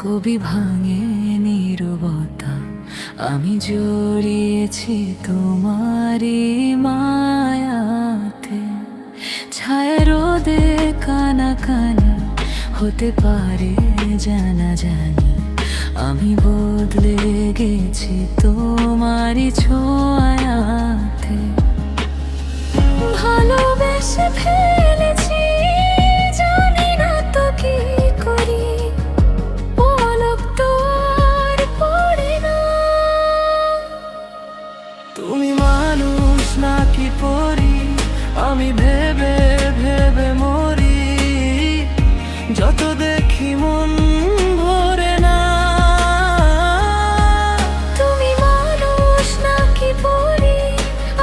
কবি ভাঙে নীরবতা, আমি জড়িয়েছি তোমারই মায়াতে। ছায়া রোদে কানাকানি হতে পারে জানা জানি, আমি বদলে গেছি তোমারই ছোঁয়াতে। ভালোবেসে ফেলেছি, জানি না তো কি করি, পলক তো আর পড়ে না। তুমি মানুষ নাকি পরি, আমি ভেবে ভেবে মরি, যত দেখি মন ভরে না। তুমি মানুষ নাকি পরি,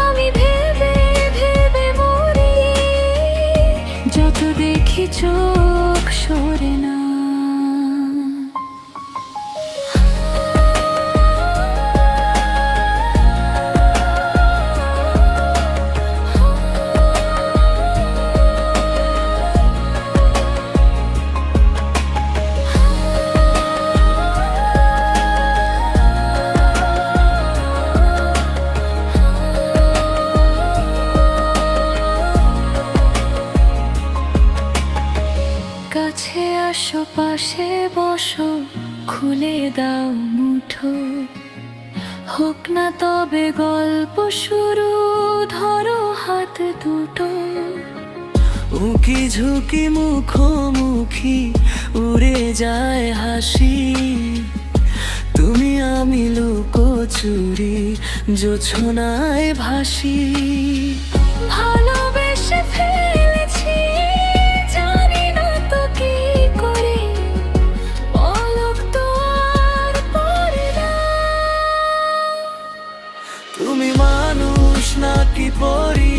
আমি ভেবে ভেবে মরি, যত দেখি চোখ সরে না। কাছে আসো, পাশে বসো, খুলে দাও মুঠো, হোক না তবে গল্প শুরু, ধরো হাত দুটো। উঁকি ঝুঁকি মুখোমুখি উড়ে যায় হাসি, তুমি আমি লুকোচুরি জোছনায় ভাসি। ভালোবেসে ফেলেছি, জানি না তো কি করে, পলক তো আর পড়ে না। তুমি মানুষ নাকি পরি,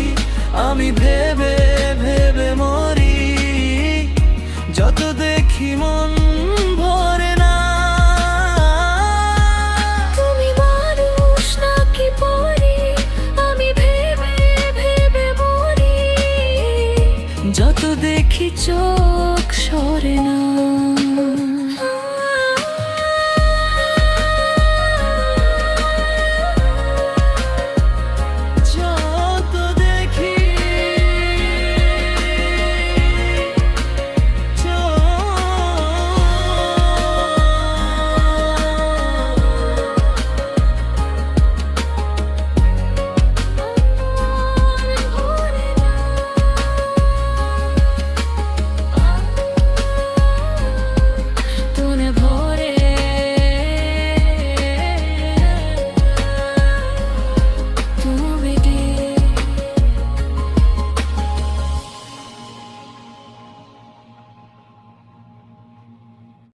আমি ভেবে